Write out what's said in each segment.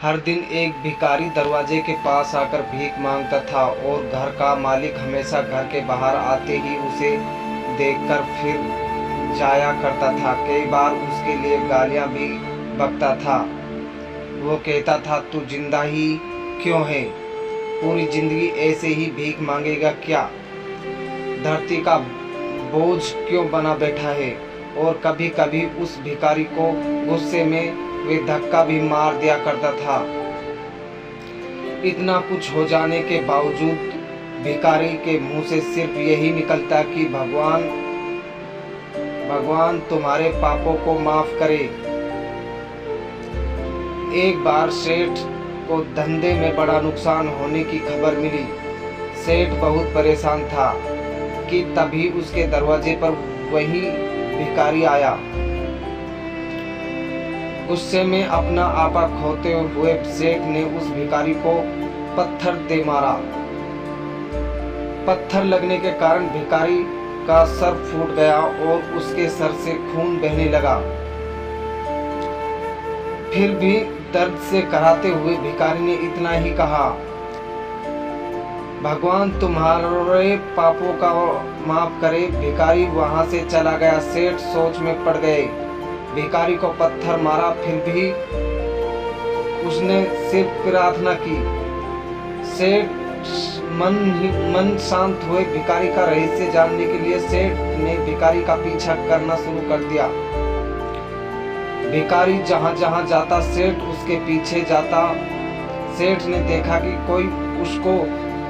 हर दिन एक भिखारी दरवाजे के पास आकर भीख मांगता था और घर का मालिक हमेशा घर के बाहर आते ही उसे देखकर फिर जाया करता था। कई बार उसके लिए गालियां भी बकता था। वो कहता था, तू जिंदा ही क्यों है? पूरी जिंदगी ऐसे ही भीख मांगेगा क्या? धरती का बोझ क्यों बना बैठा है? और कभी कभी उस भिखारी को गुस्से में वे धक्का भी मार दिया करता था। इतना कुछ हो जाने के बावजूद भिखारी के मुंह से सिर्फ यही निकलता कि भगवान तुम्हारे पापों को माफ करे। एक बार सेठ को धंधे में बड़ा नुकसान होने की खबर मिली। सेठ बहुत परेशान था कि तभी उसके दरवाजे पर वही भिखारी आया। गुस्से में अपना आपा खोते हुए सेठ ने उस भिखारी को पत्थर दे मारा। पत्थर लगने के कारण भिखारी का सर फूट गया और उसके सर से खून बहने लगा। फिर भी दर्द से कराहते हुए भिखारी ने इतना ही कहा, भगवान तुम्हारे पापों का माफ करे। भिखारी वहां से चला गया। सेठ सोच में पड़ गए। भिखारी को पत्थर मारा, फिर भी उसने सिर्फ प्रार्थना की। सेठ मन शांत हुए। भिखारी का रहस्य जानने के लिए सेठ ने भिखारी का पीछा करना शुरू कर दिया। भिखारी जहां जहां जाता सेठ उसके पीछे जाता। सेठ ने देखा कि कोई उसको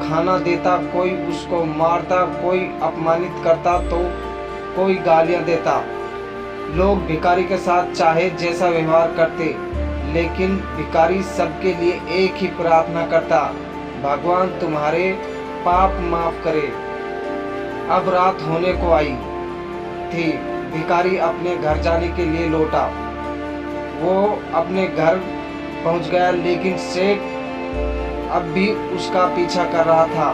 खाना देता, कोई उसको मारता, कोई अपमानित करता तो कोई गालियां देता। लोग भिखारी के साथ चाहे जैसा व्यवहार करते, लेकिन भिखारी सबके लिए एक ही प्रार्थना करता, भगवान तुम्हारे पाप माफ करे। अब रात होने को आई थी। भिखारी अपने घर जाने के लिए लौटा। वो अपने घर पहुंच गया, लेकिन सेठ अब भी उसका पीछा कर रहा था।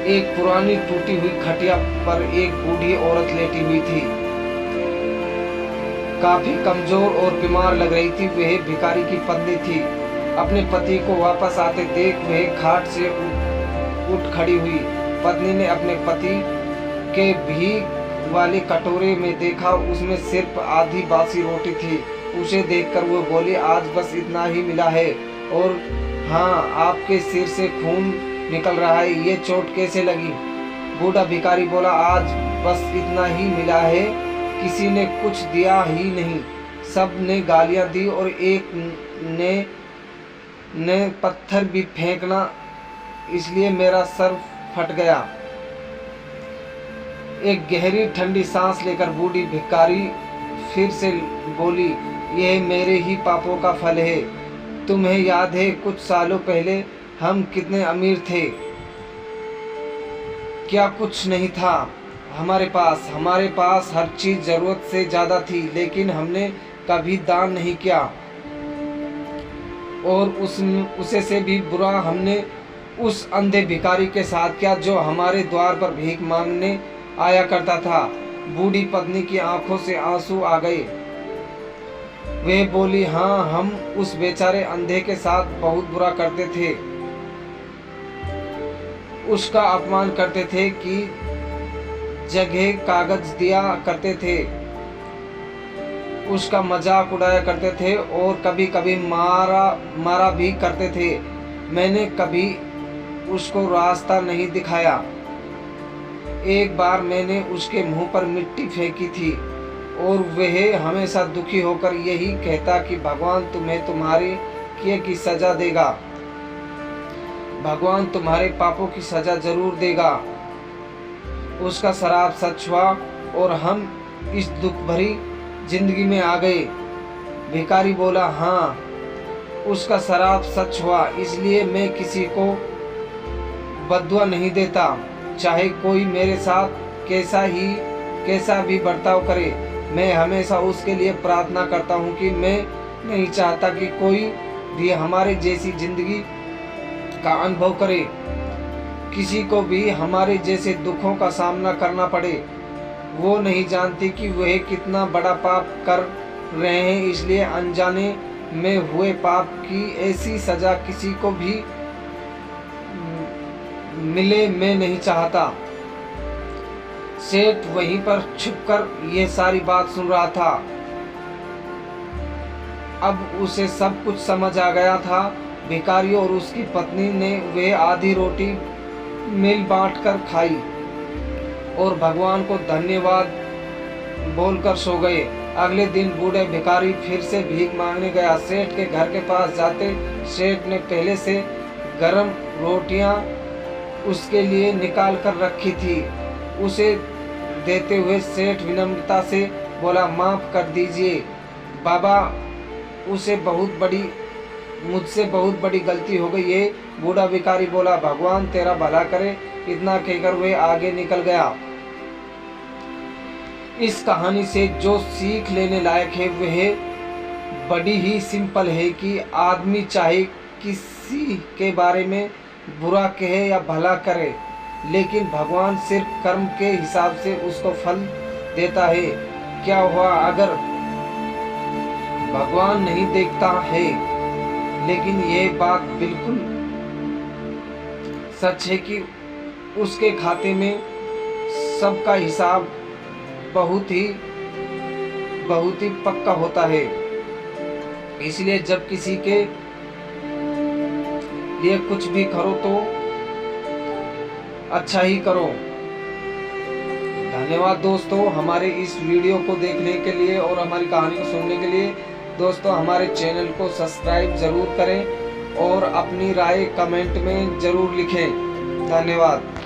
एक पुरानी टूटी हुई खटिया पर एक बूढ़ी औरत लेटी हुई थी। काफी कमजोर और बीमार लग रही थी। वह भिखारी की पत्नी थी। अपने पति को वापस आते देख वह खाट से उठ खड़ी हुई। पत्नी ने अपने पति के भीख वाले कटोरे में देखा, उसमें सिर्फ आधी बासी रोटी थी। उसे देखकर वो बोली, आज बस इतना ही मिला है, और हाँ, आपके सिर से खून निकल रहा है, ये चोट कैसे लगी? बूढ़ा भिखारी बोला, आज बस इतना ही मिला है, किसी ने कुछ दिया ही नहीं। सब ने गालियां दी और एक ने पत्थर भी फेंकना, इसलिए मेरा सर फट गया। एक गहरी ठंडी सांस लेकर बूढ़ी भिखारी फिर से बोली, यह मेरे ही पापों का फल है। तुम्हें याद है कुछ सालों पहले हम कितने अमीर थे? क्या कुछ नहीं था हमारे पास हर चीज जरूरत से ज्यादा थी, लेकिन हमने कभी दान नहीं किया। और उसे से भी बुरा हमने उस अंधे भिखारी के साथ किया जो हमारे द्वार पर भीख मांगने आया करता था। बूढ़ी पत्नी की आंखों से आंसू आ गए। वे बोली, हाँ, हम उस बेचारे अंधे के साथ बहुत बुरा करते थे। उसका अपमान करते थे कि जगह कागज दिया करते थे। उसका मजाक उड़ाया करते थे और कभी कभी मारा भी करते थे। मैंने कभी उसको रास्ता नहीं दिखाया। एक बार मैंने उसके मुंह पर मिट्टी फेंकी थी और वह हमेशा दुखी होकर यही कहता कि भगवान तुम्हें तुम्हारे किए की सजा देगा, भगवान तुम्हारे पापों की सजा जरूर देगा। उसका शराब सच हुआ और हम इस दुख भरी जिंदगी में आ गए। भिखारी बोला, हाँ, उसका शराब सच हुआ, इसलिए मैं किसी को बद्दुआ नहीं देता, चाहे कोई मेरे साथ कैसा भी बर्ताव करे। मैं हमेशा उसके लिए प्रार्थना करता हूँ कि मैं नहीं चाहता कि कोई भी हमारे जैसी जिंदगी का अनुभव करे, किसी को भी हमारे जैसे दुखों का सामना करना पड़े। वो नहीं जानती कि वह कितना बड़ा पाप कर रहे हैं, इसलिए अनजाने में हुए पाप की ऐसी सजा किसी को भी मिले मैं नहीं चाहता। सेठ वहीं पर छुपकर ये सारी बात सुन रहा था। अब उसे सब कुछ समझ आ गया था। भिखारी और उसकी पत्नी ने वे आधी रोटी मिल बांटकर खाई और भगवान को धन्यवाद बोलकर सो गए। अगले दिन बूढ़े भिखारी फिर से भीख मांगने गया। सेठ के घर के पास जाते सेठ ने पहले से गरम रोटियां उसके लिए निकाल कर रखी थी। उसे देते हुए सेठ विनम्रता से बोला, माफ कर दीजिए बाबा, मुझसे बहुत बड़ी गलती हो गई है। बूढ़ा भिखारी बोला, भगवान तेरा भला करे। इतना कहकर वह आगे निकल गया। इस कहानी से जो सीख लेने लायक है वह बड़ी ही सिंपल है कि आदमी चाहे किसी के बारे में बुरा कहे या भला करे, लेकिन भगवान सिर्फ कर्म के हिसाब से उसको फल देता है। क्या हुआ अगर भगवान नहीं देखता है? लेकिन यह बात बिल्कुल सच है कि उसके खाते में सबका हिसाब बहुत ही पक्का होता है। इसलिए जब किसी के लिए कुछ भी करो तो अच्छा ही करो। धन्यवाद दोस्तों हमारे इस वीडियो को देखने के लिए और हमारी कहानी को सुनने के लिए। दोस्तों हमारे चैनल को सब्सक्राइब जरूर करें और अपनी राय कमेंट में जरूर लिखें। धन्यवाद।